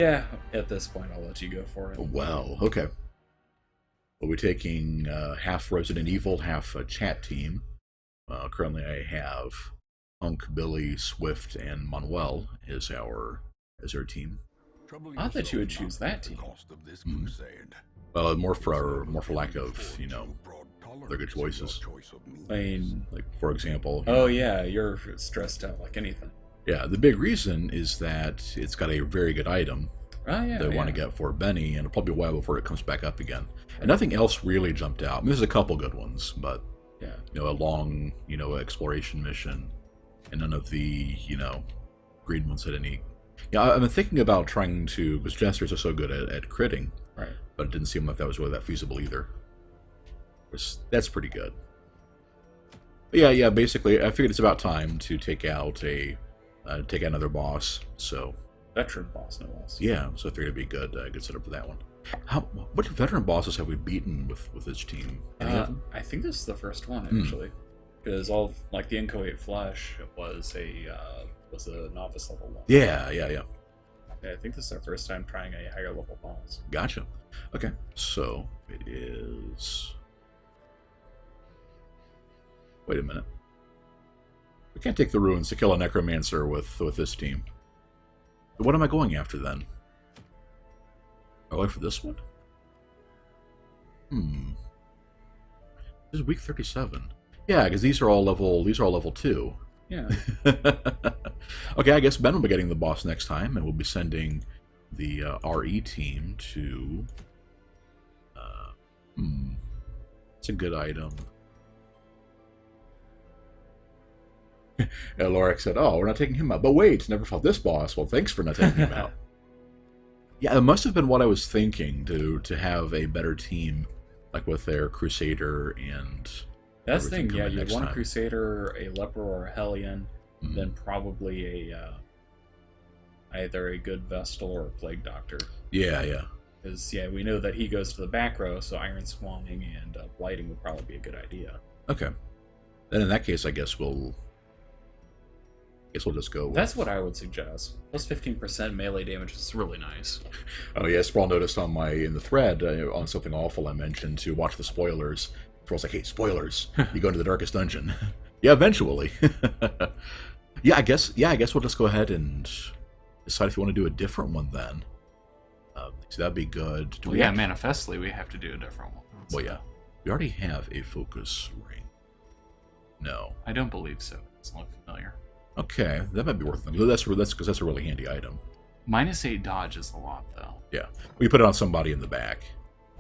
Yeah, at this point, I'll let you go for it. Well, okay. We'll be taking half Resident Evil, half a chat team. Currently, I have Hunk, Billy, Swift, and Manuel as our team. Odd that you would choose that team. Mhm. More for lack of other good choices. I mean, Like for example, oh yeah, you're stressed out like anything. yeah, the big reason is that it's got a very good item Oh yeah, that I want to yeah. get for Benny, and it'll probably be a while before it comes back up again. And nothing else really jumped out. I mean, there's a couple good ones, but Yeah. a long exploration mission, and none of the green ones had any. Yeah, I've been thinking about trying to, because jesters are so good at critting, Right. but it didn't seem like that was really that feasible either. That's pretty good. But yeah. Basically, I figured it's about time to take out another boss. So Veteran boss, no less. yeah, so I figured it'd be good setup for that one. What veteran bosses have we beaten with this team? Any of them? I think this is the first one Hmm. actually, because all like the inchoate flesh was a novice level one. Yeah. Yeah, I think this is our first time trying a higher level boss. Gotcha. Okay, so it is. Wait a minute. We can't take the ruins to kill a necromancer with this team. What am I going after then? Am I going for this one? This is week 37. Yeah, because these are all level 2. Yeah. Okay, I guess Ben will be getting the boss next time, and we'll be sending the RE team to. It's a good item. And Lorik said, "Oh, we're not taking him out." But wait, never fought this boss. Well, thanks for not taking him out. Yeah, it must have been what I was thinking to have a better team, like with their Crusader and. That's the everything thing, yeah, coming you'd next want a time. Crusader, a Leper, or a Hellion, Mhm. then probably either a good Vestal or a Plague Doctor. Yeah. Because, yeah, we know that he goes to the back row, so Iron Swanning and Blighting would probably be a good idea. Okay. Then in that case, I guess we'll just go with... That's what I would suggest. Plus 15% melee damage is really nice. Oh yeah, Sprawl noticed in the thread on Something Awful I mentioned to watch the spoilers. Sprawl's like, hey, spoilers! You go into the darkest dungeon. Yeah, eventually. Yeah, I guess we'll just go ahead and decide if you want to do a different one then. So that'd be good. Well, yeah, manifestly we have to do a different one. Well, yeah. We already have a focus ring. No. I don't believe so. It doesn't look familiar. Okay, that might be worth it. That's because that's a really handy item. -8 dodge is a lot, though. Yeah, we put it on somebody in the back,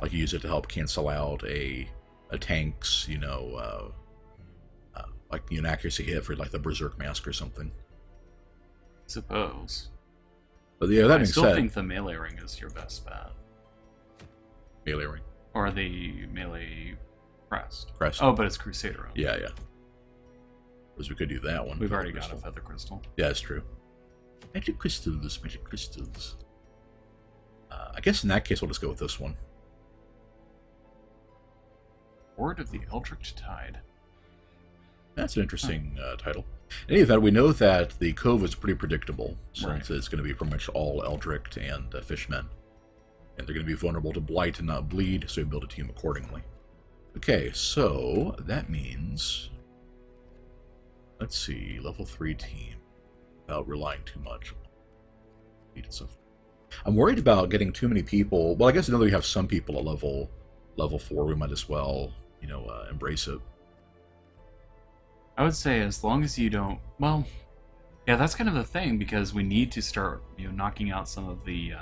like you use it to help cancel out a tank's like an accuracy hit for like the Berserk Mask or something. Suppose. But yeah, that I being still said, think the melee ring is your best bet. melee ring Or the melee crest. crest. Oh, but it's Crusader only. Yeah. Because we could do that one. We've Feather already got crystal. a Feather Crystal. Yeah, that's true. Magic crystals. I guess in that case, we'll just go with this one. Word of the Eldritch Tide. That's an interesting title. In any event, we know that the Cove is pretty predictable, since Right. it's going to be pretty much all Eldritch and Fishmen. And they're going to be vulnerable to Blight and not Bleed, so we build a team accordingly. Okay, so that means... Let's see, level 3 team. Without relying too much on stuff. I'm worried about getting too many people. Well, I guess now that we have some people at level 4, we might as well, embrace it. I would say as long as you don't... Well, yeah, that's kind of the thing, because we need to start knocking out some of the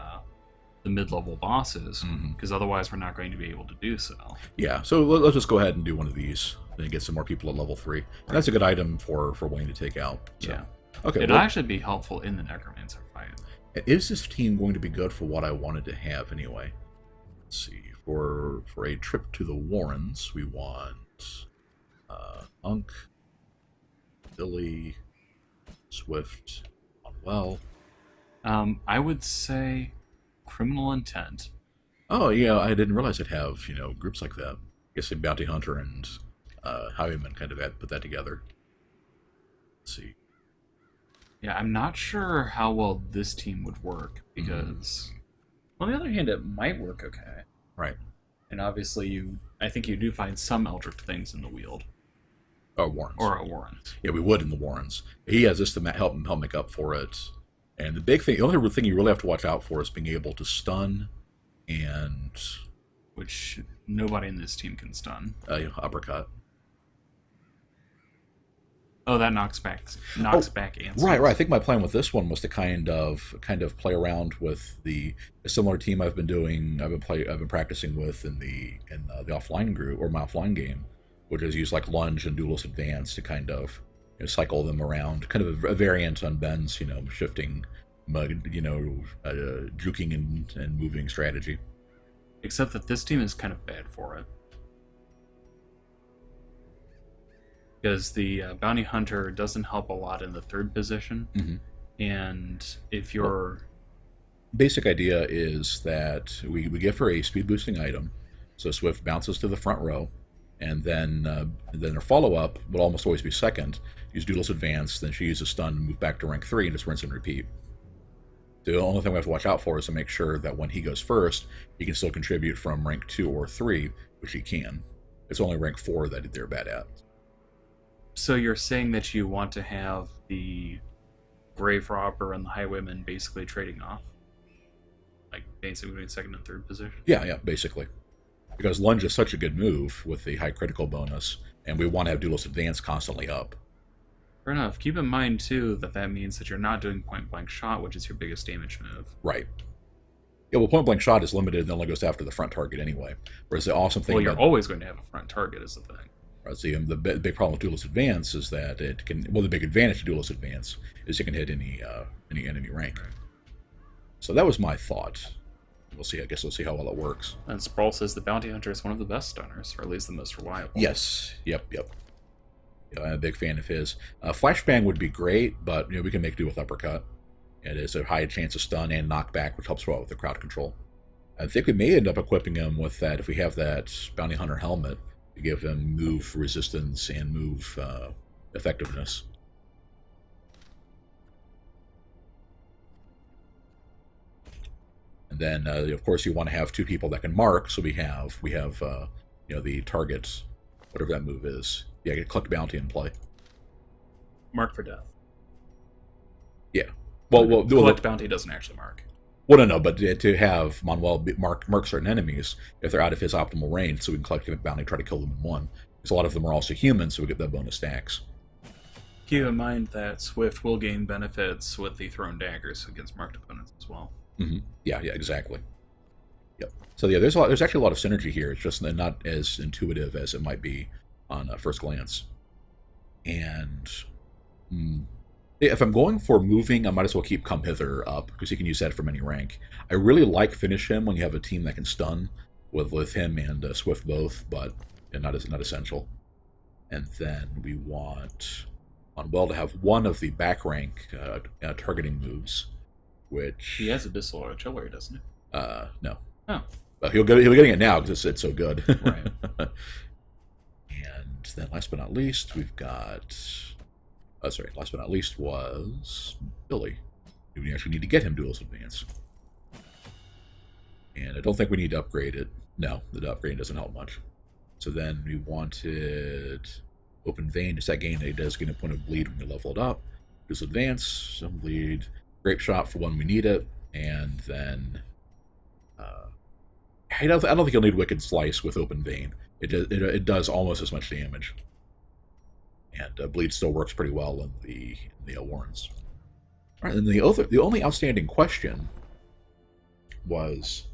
mid-level bosses, because otherwise we're not going to be able to do so. Yeah, so let's just go ahead and do one of these, and get some more people at level 3. And that's a good item for Wayne to take out. So. Yeah. Okay. It'll actually be helpful in the Necromancer fight. Is this team going to be good for what I wanted to have anyway? Let's see. For a trip to the Warrens, we want Unk, Billy, Swift, Manuel. I would say Criminal Intent. Oh yeah, I didn't realize I'd have groups like that. I guess a Bounty Hunter and Highwayman kind of put that together. Let's see. Yeah, I'm not sure how well this team would work because, on the other hand, it might work okay. Right. And obviously, I think you do find some Eldritch things in the Wield Warrens. or Warrens. Yeah, we would in the Warrens. He has this to help make up for it. And the only thing you really have to watch out for is being able to stun and which nobody in this team can stun. Uppercut. Oh, that knocks back answers. Right. I think my plan with this one was to kind of play around with a similar team I've been doing. I've been practicing with in the offline group or my offline game, which is use like Lunge and Duelist Advance to kind of cycle them around, kind of a variant on Ben's shifting, juking and moving strategy. Except that this team is kind of bad for it. Because the Bounty Hunter doesn't help a lot in the third position. Mm-hmm. And if you're... Basic idea is that we give her a speed boosting item, so Swift bounces to the front row, and then her follow-up will almost always be second. Use Duelist Advance, then she uses Stun and move back to rank 3 and just rinse and repeat. The only thing we have to watch out for is to make sure that when he goes first, he can still contribute from rank 2 or 3, which he can. It's only rank 4 that they're bad at. So you're saying that you want to have the Grave Robber and the Highwayman basically trading off? Like, basically between second and third position? Yeah, basically. Because Lunge is such a good move with the high critical bonus, and we want to have Duelist Advance constantly up. Fair enough. Keep in mind, too, that means that you're not doing point-blank shot, which is your biggest damage move. Right. Yeah, well, point-blank shot is limited and only goes after the front target anyway. Whereas the awesome thing... Well, you're always going to have a front target, is the thing. The big problem with Duelist Advance is that it can... Well, the big advantage of Duelist Advance is it can hit any enemy rank. Right. So that was my thought. We'll see. I guess we'll see how well it works. And Sprawl says the Bounty Hunter is one of the best stunners, or at least the most reliable. Yes. Yep. Yeah, I'm a big fan of his. Flashbang would be great, but we can make do with Uppercut. It is a high chance of stun and knockback, which helps well with the crowd control. I think we may end up equipping him with that if we have that Bounty Hunter helmet to give him move resistance and move effectiveness. And then, of course, you want to have two people that can mark. So we have the target, whatever that move is. Yeah, get collect bounty and play. Mark for death. Yeah. Well, collect bounty doesn't actually mark. Well, no, but to have Manuel mark certain enemies if they're out of his optimal range, so we can collect bounty and try to kill them in one. Because a lot of them are also human, so we get that bonus stacks. Keep in mind that Swift will gain benefits with the thrown daggers against marked opponents as well. Mm-hmm. Yeah, exactly. Yep. So yeah, there's actually a lot of synergy here. It's just not as intuitive as it might be on first glance. And if I'm going for moving, I might as well keep Come Hither up because you can use that from any rank. I really like Finish Him when you have a team that can stun with him and Swift both, but not essential. And then we want Manuel to have one of the back rank targeting moves, which he has Abyssal Artillery, doesn't he? No. Oh. Well, he'll be getting it now because it's so good. Right. And then last but not least, we've got... last but not least was Billy. We actually need to get him Duelist Advance. And I don't think we need to upgrade it. No, the upgrade doesn't help much. So then we wanted Open Vein. Does that gain? It does gain a point of bleed when we level it up. Duelist Advance, some bleed. Grape Shot for when we need it. And then... I don't think you'll need Wicked Slice with Open Vein. It does almost as much damage. And Bleed still works pretty well in the Warrens. All right, and the only outstanding question was...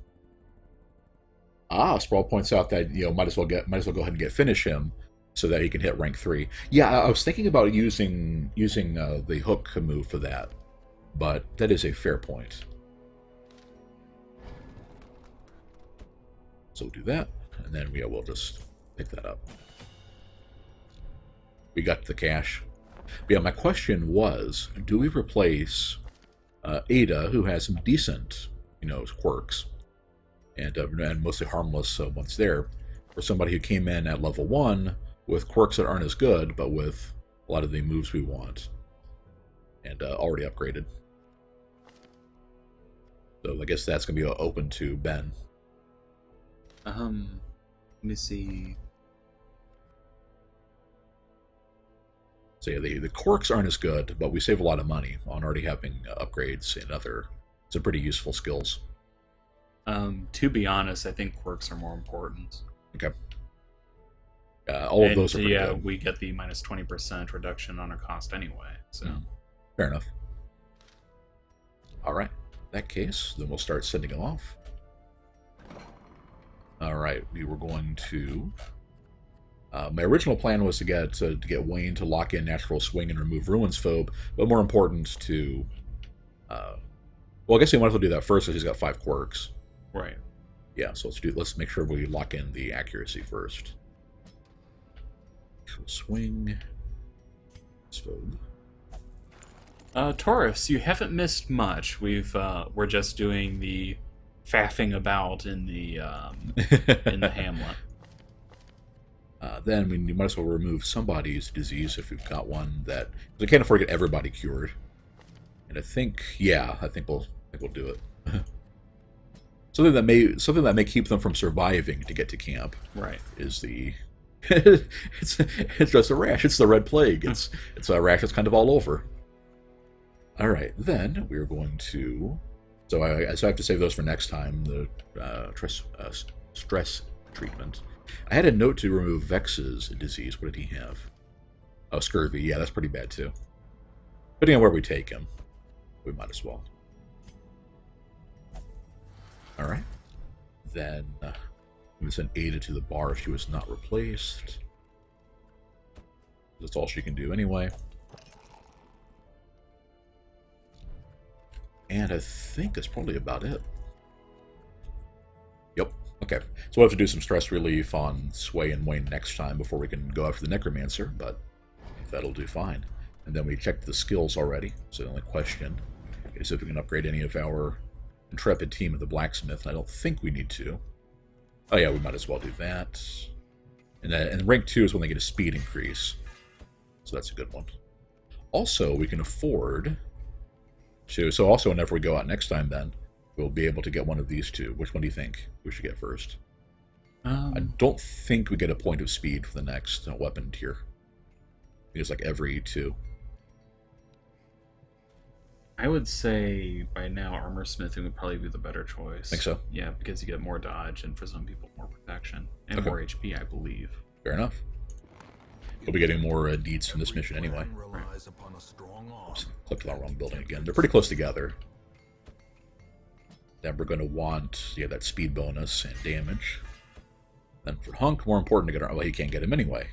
Sprawl points out that might as well go ahead and get Finish Him so that he can hit rank 3. Yeah, I was thinking about using the hook move for that, but that is a fair point. So we'll do that, and then we'll just pick that up. We got the cash. But yeah, my question was, do we replace Ada, who has some decent, quirks, and mostly harmless once there, for somebody who came in at level 1 with quirks that aren't as good, but with a lot of the moves we want? and already upgraded. So I guess that's going to be open to Ben. Let me see. So yeah, the quirks aren't as good, but we save a lot of money on already having upgrades and other some pretty useful skills. To be honest, I think quirks are more important. Okay. All of those are pretty good. We get the minus 20% reduction on our cost anyway. So fair enough. All right. In that case, then we'll start sending them off. All right. We were going to. My original plan was to get Wayne to lock in Natural Swing and remove Ruins Phobe, but more important to. Well, I guess we might as well do that first, because he's got 5 quirks. Right. Yeah. So let's make sure we lock in the accuracy first. Natural Swing. Phobe. Taurus, you haven't missed much. We're just doing the faffing about in the hamlet. Then we might as well remove somebody's disease if we've got one that we can't afford to get everybody cured. And I think we'll do it. something that may keep them from surviving to get to camp. Right. Is the it's just a rash. It's the red plague. It's a rash that's kind of all over. All right, then we're going to. So I have to save those for next time. The stress treatment. I had a note to remove Vex's disease. What did he have? Oh, scurvy. Yeah, that's pretty bad too. Depending on where we take him, we might as well. All right. Then we send Ada to the bar if she was not replaced. That's all she can do anyway. And I think that's probably about it. Yep. Okay. So we'll have to do some stress relief on Sway and Wayne next time before we can go after the Necromancer, but that'll do fine. And then we checked the skills already, so the only question is if we can upgrade any of our intrepid team of the blacksmith, and I don't think we need to. Oh yeah, we might as well do that. And rank 2 is when they get a speed increase. So that's a good one. Also, we can afford to, so also whenever we go out next time then, we'll be able to get one of these two. Which one do you think we should get first? I don't think we get a point of speed for the next weapon tier. I think it's like every 2. I would say by now armor smithing would probably be the better choice. Think so? Yeah, because you get more dodge and for some people more protection and more HP, I believe. Fair enough. You'll be getting more deeds from this mission anyway. Right. Oops, clicked the wrong building again. They're pretty close together. Then we're going to want that speed bonus and damage. Then for Hunk, more important to get our. Well, he can't get him anyway.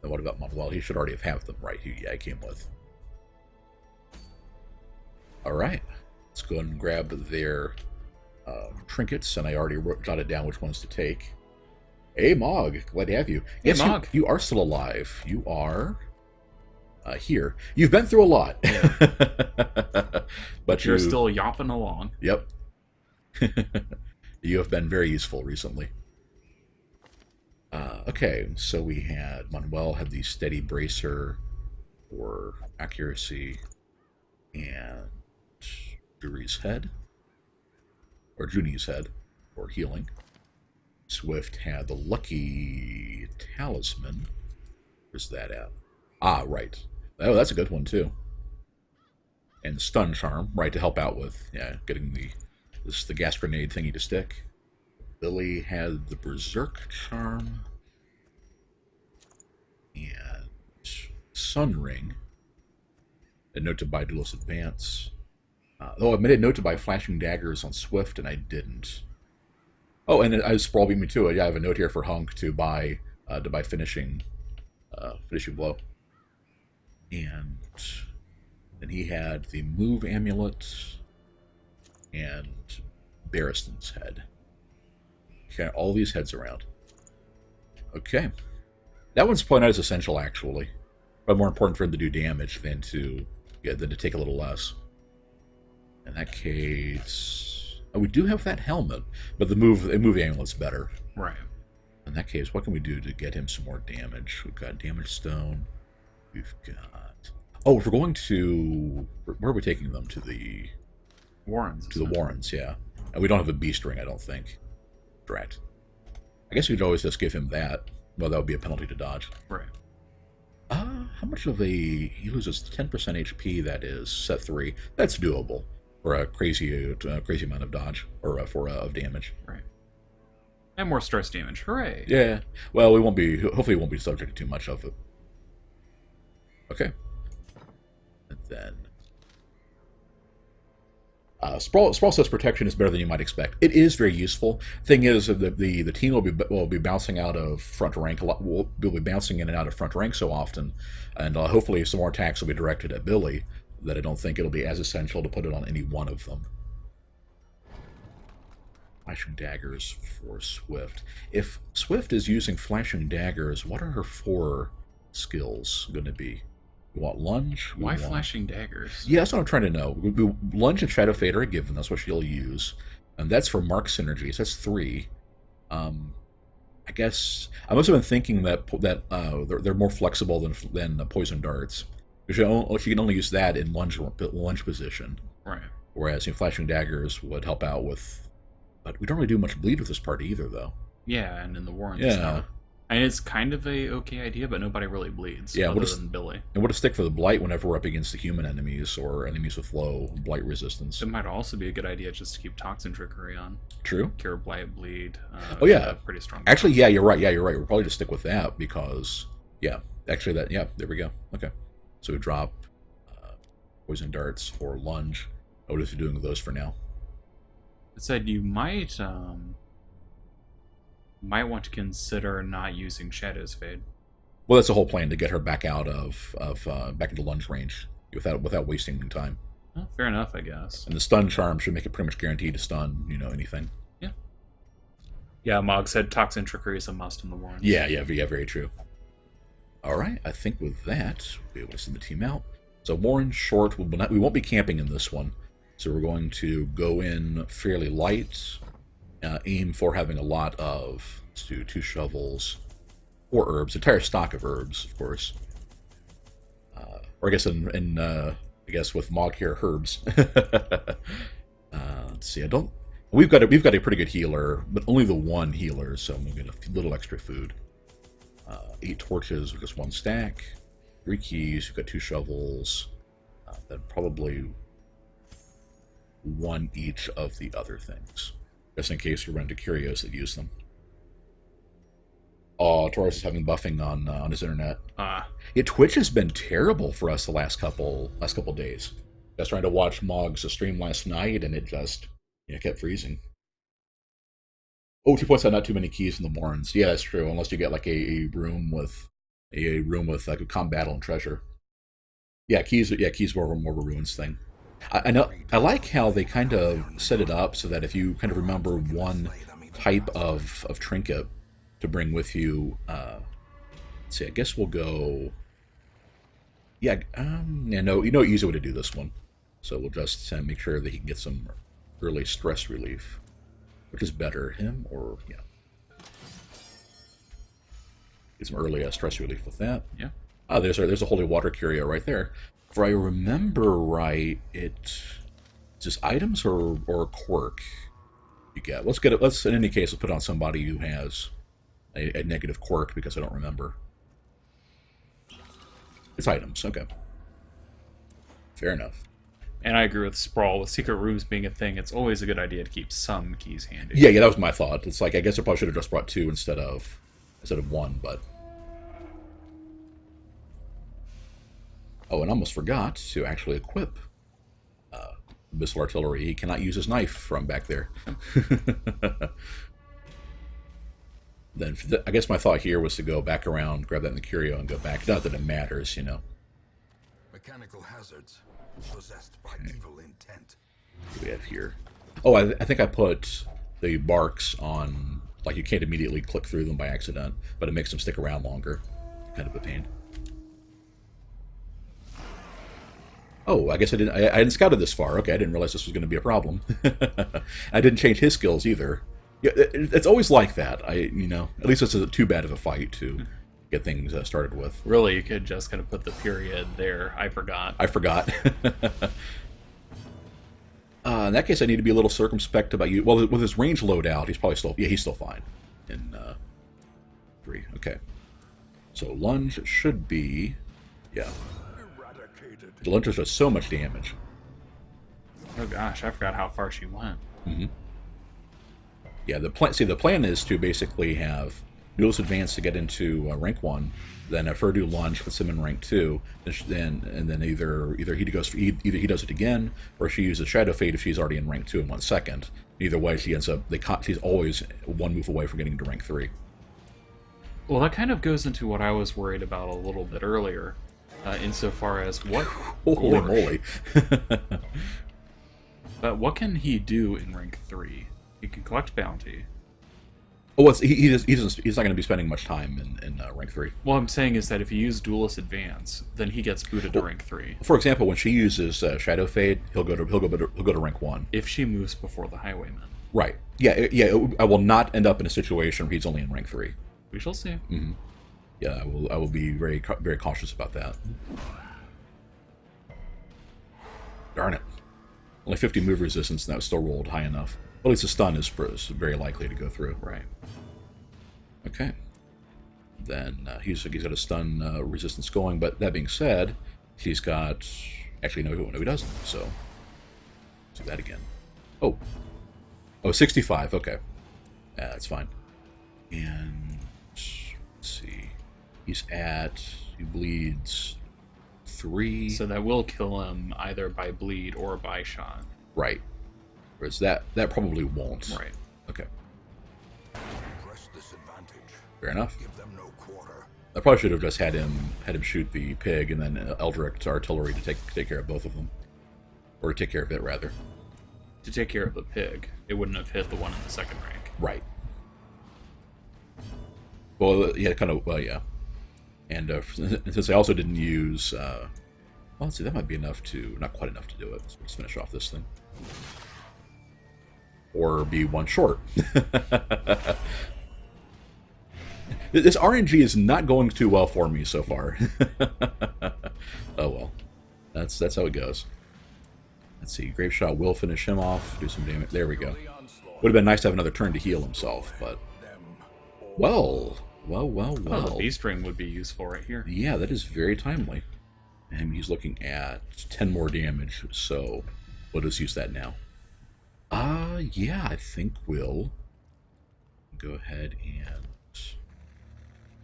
Then what about Manuel? He should already have them, right? He came with. All right, let's go and grab their trinkets, and I already jotted down which ones to take. Hey, Mog, glad to have you. Yes, hey, Mog. You are still alive. You are here. You've been through a lot. Yeah. But you're still yopping along. Yep. You have been very useful recently. Okay, so we had Manuel had the steady bracer for accuracy, and Junie's head for healing. Swift had the lucky talisman. Where's that at? Ah, right. Oh, that's a good one too. And stun charm, right, to help out with getting the gas grenade thingy to stick. Billy had the berserk charm and sun ring. A note to buy Duelist Advance. I made a note to buy flashing daggers on Swift, and I didn't. Oh, and I Sprawl beat me to it. Yeah, I have a note here for Hunk to buy finishing blow. And then he had the move amulet and Barristan's head. Okay, all these heads around. Okay, that one's probably not as essential actually, but more important for him to do damage than to take a little less. In that case, we do have that helmet, but the move amulet's better. Right. In that case, what can we do to get him some more damage? We've got damage stone. We've got. Oh, if we're going to... Where are we taking them? To the Warrens. To the Warrens, yeah. And we don't have a beast ring, I don't think. Drat. I guess we could always just give him that. Well, that would be a penalty to dodge. Right. How much of a... He loses 10% HP, that is. Set 3. That's doable. For a crazy amount of dodge. Or of damage. Right. And more stress damage. Hooray! Yeah. Well, we won't be... Hopefully we won't be subject to too much of it. Okay. And then... Sprawl says protection is better than you might expect. It is very useful. Thing is, the team will be bouncing out of front rank a lot. Will be bouncing in and out of front rank so often, and hopefully some more attacks will be directed at Billy. That I don't think it'll be as essential to put it on any one of them. Flashing daggers for Swift. If Swift is using flashing daggers, what are her 4 skills going to be? We want lunge. Why flashing daggers? Yeah, that's what I'm trying to know. Lunge and Shadow Fade are a given. That's what she'll use. And that's for mark synergies. That's 3. I guess... I must have been thinking that they're more flexible than poison darts. Because she can only use that in lunge position. Right. Whereas flashing daggers would help out with... But we don't really do much bleed with this party either, though. Yeah, and in the Warrens. Yeah. And it's kind of a okay idea, but nobody really bleeds, yeah, other than Billy. And what a stick for the blight whenever we're up against the human enemies or enemies with low blight resistance. It might also be a good idea just to keep toxin trickery on. True. Cure blight, bleed. Oh yeah, pretty strong. Actually, yeah, you're right. Yeah, you're right. We'll probably just stick with that because, yeah, actually there we go. Okay, so we drop poison darts for lunge. I would just be doing those for now. It said you might want to consider not using Shadow's Fade. Well, that's the whole plan, to get her back out of back into lunge range without wasting time. Well, fair enough, I guess. And the stun charm should make it pretty much guaranteed to stun, anything. Yeah. Yeah, Mog said toxin trickery is a must in the Warrens. Yeah, very true. All right, I think with that, we'll be able to send the team out. So Warren short, we won't be camping in this one. So we're going to go in fairly light, aim for having a lot of, let's do 2 shovels, 4 herbs, entire stock of herbs, of course. Or I guess I guess with Mog here, herbs. Let's see, we've got a pretty good healer, but only the 1 healer, so I'm gonna get a little extra food. 8 torches, with just 1 stack. 3 keys, we've got 2 shovels. Then probably 1 each of the other things, just in case we run into curios that use them. Oh, Taurus is having buffing on his internet. Yeah, Twitch has been terrible for us the last couple days. I was trying to watch Mog's stream last night, and it just kept freezing. Oh, 2 points out, not too many keys in the Warrens. Yeah, that's true, unless you get like a room with like a combat and treasure. Yeah, keys more of a ruins thing. I know. I like how they kind of set it up so that if you kind of remember one type of trinket to bring with you, let's see. I guess we'll go. Yeah, easy way to do this one. So we'll just make sure that he can get some early stress relief, which is better, him or get some early stress relief with that. Yeah. There's a holy water curio right there. If I remember right, it's just items or quirk you get. Let's in any case, let's put on somebody who has a negative quirk because I don't remember. It's items, okay. Fair enough. And I agree with Sprawl. With secret rooms being a thing, it's always a good idea to keep some keys handy. Yeah, that was my thought. It's like I guess I probably should have just brought 2 instead of 1, but. Oh, and I almost forgot to actually equip missile artillery. He cannot use his knife from back there. Then, I guess my thought here was to go back around, grab that in the curio, and go back. Not that it matters, Mechanical hazards possessed by evil intent. What do we have here? Oh, I think I put the barks on, like you can't immediately click through them by accident, but it makes them stick around longer. Kind of a pain. Oh, I guess I hadn't scouted this far. Okay, I didn't realize this was going to be a problem. I didn't change his skills either. Yeah, it's always like that. At least it's too bad of a fight to get things started with. Really, you could just kind of put the period there. I forgot. I forgot. In that case, I need to be a little circumspect about you. Well, with his range loadout, he's probably still... Yeah, he's still fine. In 3. Okay. So lunge should be... Yeah. The lunge does so much damage. Oh gosh, I forgot how far she went. Mm-hmm. Yeah, the plan is to basically have Duelist advance to get into rank 1, then have her do lunge, puts him in rank 2, and then either he does it again, or she uses Shadow Fade if she's already in rank 2 in 1 second. Either way, she's always one move away from getting to rank 3. Well, that kind of goes into what I was worried about a little bit earlier, insofar as what... Holy moly. But what can he do in rank 3? He can collect bounty. Oh, he's not going to be spending much time in rank 3. What I'm saying is that if he uses Duelist Advance, then he gets booted to rank 3. For example, when she uses Shadow Fade, he'll go to rank 1 if she moves before the Highwayman. Right. Yeah. I will not end up in a situation where he's only in rank 3. We shall see. Mm-hmm. Yeah, I will be very very cautious about that. Darn it. Only 50 move resistance, and that was still rolled high enough. Well, at least the stun is very likely to go through. Right. Okay. Then he's got a stun resistance going, but that being said, he's got... Actually, no, he doesn't, so... Let's do that again. Oh. Oh, 65, okay. Yeah, that's fine. And... Let's see. He bleeds 3... So that will kill him either by bleed or by shot. Right. Whereas that probably won't. Right. Okay. Press this advantage. Fair enough. Give them no quarter. I probably should have just had him shoot the pig and then Eldrick's artillery to take care of both of them. Or take care of it, rather. To take care of the pig, it wouldn't have hit the one in the second rank. Right. Well, yeah, kind of, well, yeah. And since I also didn't use... well, let's see, that might be enough to... Not quite enough to do it. So let's finish off this thing. Or be one short. This RNG is not going too well for me so far. Oh well. That's how it goes. Let's see, Grave Shot will finish him off, do some damage. There we go. Would have been nice to have another turn to heal himself, but... Well. Oh, the Beast Ring would be useful right here. Yeah, that is very timely. And he's looking at 10 more damage, so we'll just use that now. Yeah, I think we'll go ahead and...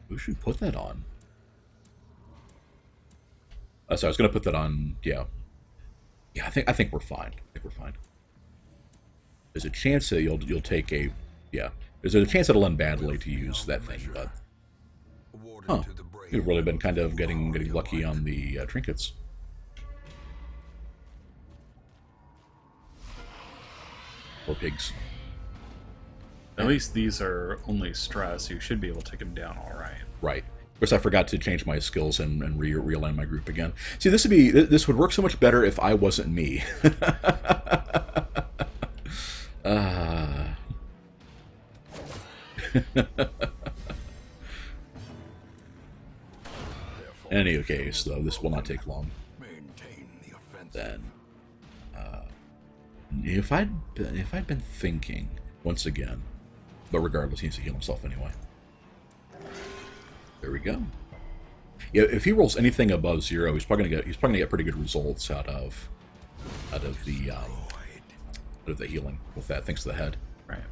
Who should we put that on? So I was going to put that on, yeah. Yeah, I think we're fine. There's a chance that you'll take a... Yeah. There's a chance it'll end badly to use that thing, but... Huh. You've really been kind of getting lucky on the trinkets. Or pigs. At least these are only stress. You should be able to take them down all right. Right. Of course, I forgot to change my skills and realign my group again. See, this would work so much better if I wasn't me. In any case, though, this will not take long. Then, if I'd been thinking once again, but regardless, he needs to heal himself anyway. There we go. Yeah, if he rolls anything above 0, he's probably gonna get pretty good results out of the healing with that, thanks to the head. Right.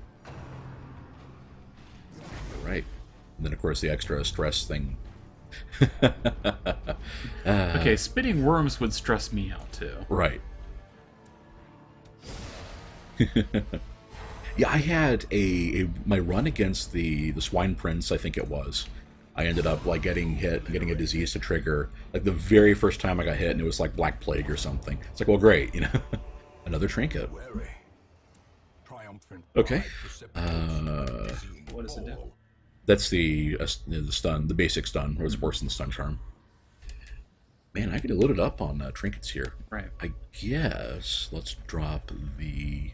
Right. And then of course the extra stress thing. Okay, spitting worms would stress me out too. Right. Yeah, I had my run against the Swine Prince, I think it was. I ended up like getting a disease to trigger like the very first time I got hit, and it was like Black Plague or something. It's like, well, great, another trinket. Okay. What does it do? That's the stun, the basic stun, or it's worse than the stun charm. Man, I could load it up on trinkets here. Right. I guess let's drop the.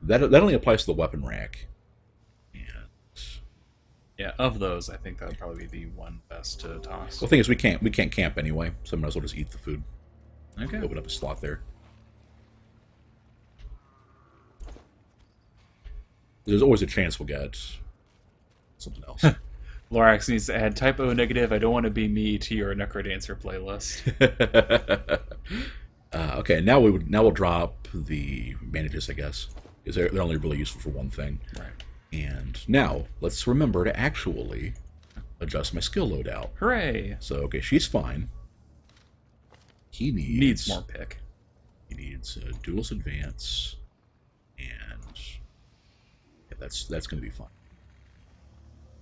That only applies to the weapon rack. And Yeah, of those, I think that would probably be the one best to toss. Well, the thing is, we can't camp anyway, so I might as well just eat the food. Okay. Open up a slot there. There's always a chance we'll get something else. Lorax needs to add type O negative. I don't want to be me to your Necrodancer playlist. Okay, now we'll drop the bandages, I guess, because they're only really useful for one thing. Right. And now let's remember to actually adjust my skill loadout. Hooray! So okay, she's fine. He Needs more pick. He needs a duelist advance, and yeah, that's going to be fun.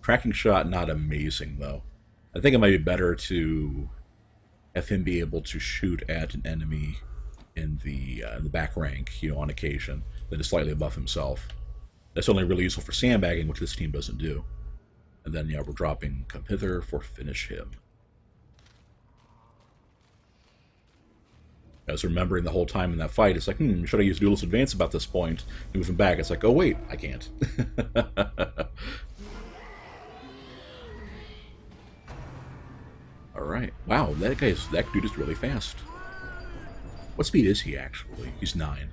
Tracking shot, not amazing though. I think it might be better to have him be able to shoot at an enemy in the back rank, on occasion, than to slightly above himself. That's only really useful for sandbagging, which this team doesn't do. And then, we're dropping Come Hither for Finish Him. I was remembering the whole time in that fight, it's like, should I use Duelist Advance about this point? And moving back, it's like, oh wait, I can't. Alright. Wow, that dude is really fast. What speed is he, actually? He's 9.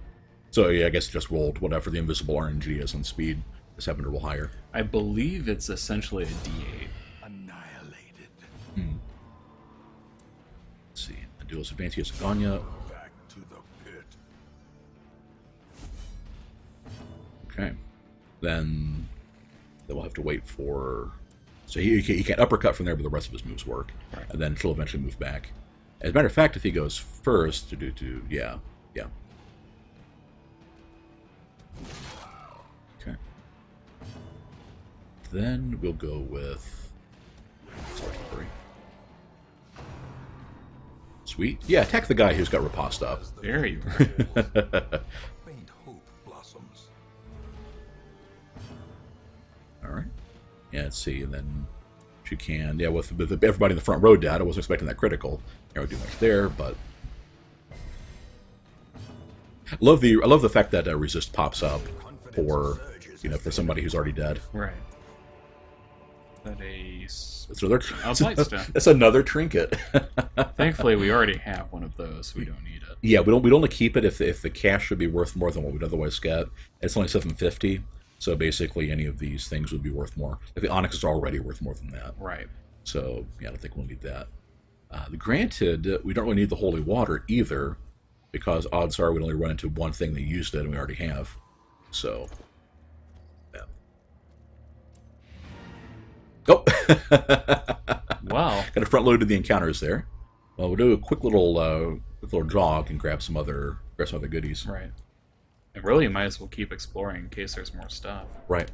So, yeah, I guess it just rolled whatever the invisible RNG is on speed. Just happened to roll higher. I believe it's essentially a D8. Annihilated. Let's see. The Duelist Advance, he has Aganya. Back to the pit. Okay. Then we'll have to wait for... So he can't uppercut from there, but the rest of his moves work. Right. And then she'll eventually move back. As a matter of fact, if he goes first, yeah. Okay. Then we'll go with... Sweet. Yeah, attack the guy who's got riposte up. There you are. Faint hope blossoms. Alright. Yeah, let's see, and then she can... Yeah, with everybody in the front row dead, I wasn't expecting that critical. I would do much there, but... I love the fact that resist pops up for, for somebody who's already dead. Right. That's another trinket. Thankfully, we already have one of those, so we don't need it. Yeah, we'd only keep it if the cash should be worth more than what we'd otherwise get. It's only $750, so basically any of these things would be worth more. If the Onyx is already worth more than that. Right. So, yeah, I don't think we'll need that. Granted, we don't really need the Holy Water either, because odds are we'd only run into one thing that used it, and we already have. So, yeah. Oh! Wow. Got to front load to the encounters there. Well, we'll do a quick little jog and grab some other goodies. Right. And really, you might as well keep exploring in case there's more stuff. Right.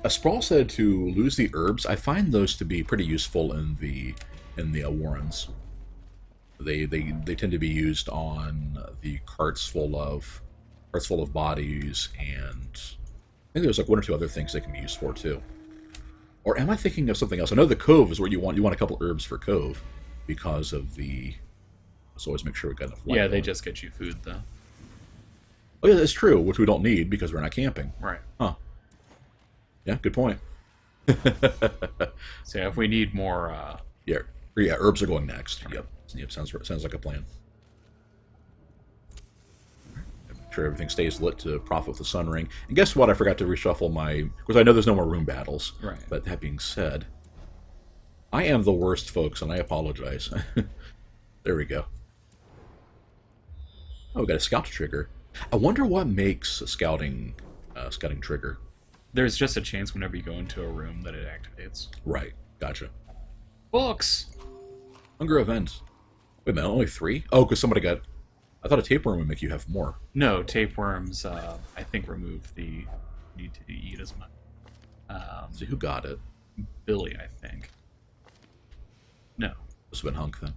A Sprawl said to lose the herbs. I find those to be pretty useful in the warrens. They tend to be used on the carts full of bodies, and I think there's like one or two other things they can be used for too. Or am I thinking of something else? I know the Cove is where you want a couple herbs for Cove because of the. Let's always make sure we've got enough light. Yeah, they just get you food though. Oh yeah, that's true. Which we don't need because we're not camping. Right. Huh. Yeah, good point. So yeah, if we need more. Yeah, herbs are going next. Yep. Sounds like a plan. Make sure everything stays lit to profit with the Sun Ring. And guess what? I forgot to reshuffle my... Because I know there's no more room battles. Right. But that being said, I am the worst, folks, and I apologize. There we go. Oh, we got a scout trigger. I wonder what makes a scouting trigger. There's just a chance whenever you go into a room that it activates. Right. Gotcha. Books! Hunger events. Wait a minute, only 3? Oh, because somebody got... I thought a tapeworm would make you have more. No, tapeworms, I think, remove the need to eat as much. See, who got it? Billy, I think. No. Must have been Hunk, then.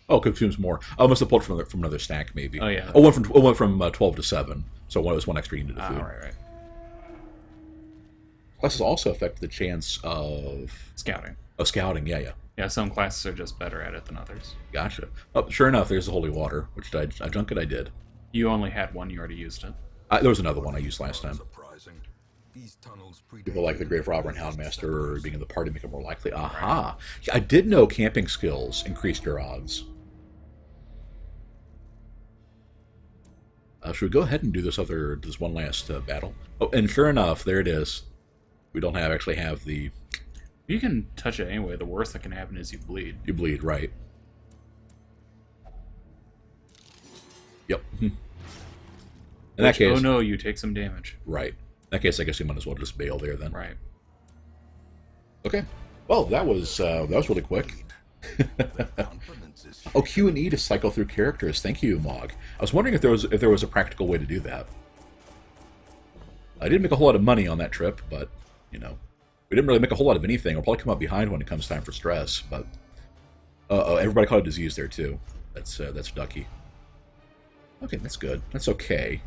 Oh, consumes more. Oh, must have pulled from another stack, maybe. Oh, yeah. Oh, it went from 12 to 7. So it was one extra unit of food. Right. Classes also affect the chance of... Scouting. Of scouting, yeah. Yeah, some classes are just better at it than others. Gotcha. Oh, sure enough, there's the Holy Water, which I dunk it, I did. You only had one, you already used it. There was another one I used last time. Surprising. These tunnels People like the Grave Robber and Houndmaster being in the party make it more likely. Aha! Yeah, I did know camping skills increased your odds. Should we go ahead and do this one last battle? Oh, and sure enough, there it is. We don't actually have the... You can touch it anyway. The worst that can happen is you bleed. You bleed, right. Yep. In that case... Oh no, you take some damage. Right. In that case, I guess you might as well just bail there then. Right. Okay. Well, that was really quick. Oh, Q and E to cycle through characters. Thank you, Mog. I was wondering if there was a practical way to do that. I didn't make a whole lot of money on that trip, but we didn't really make a whole lot of anything. We'll probably come out behind when it comes time for stress. But everybody caught a disease there too. That's Ducky. Okay, that's good. That's okay.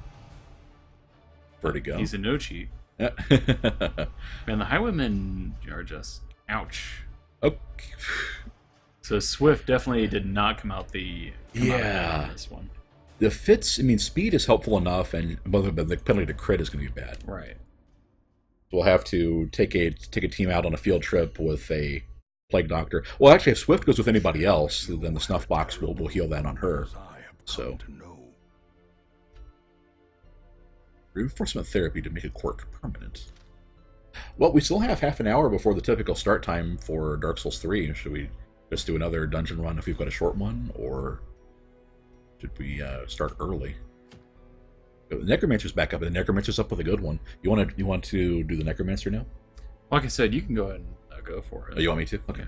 Vertigo. He's a no cheat. Yeah. Man, the Highwaymen are just ouch. Okay. So Swift definitely did not come out on this one. The fits, speed is helpful enough, but the penalty to crit is going to be bad. Right. So we'll have to take a team out on a field trip with a Plague Doctor. Well, actually, if Swift goes with anybody else, then the Snuff Box will heal that on her. So reinforcement therapy to make a quirk permanent. Well, we still have half an hour before the typical start time for Dark Souls 3. Should we just do another dungeon run if we've got a short one, or should we start early? The Necromancer's back up, and the Necromancer's up with a good one. You want to do the Necromancer now? Like I said, you can go ahead and go for it. Oh, you want me to? Okay.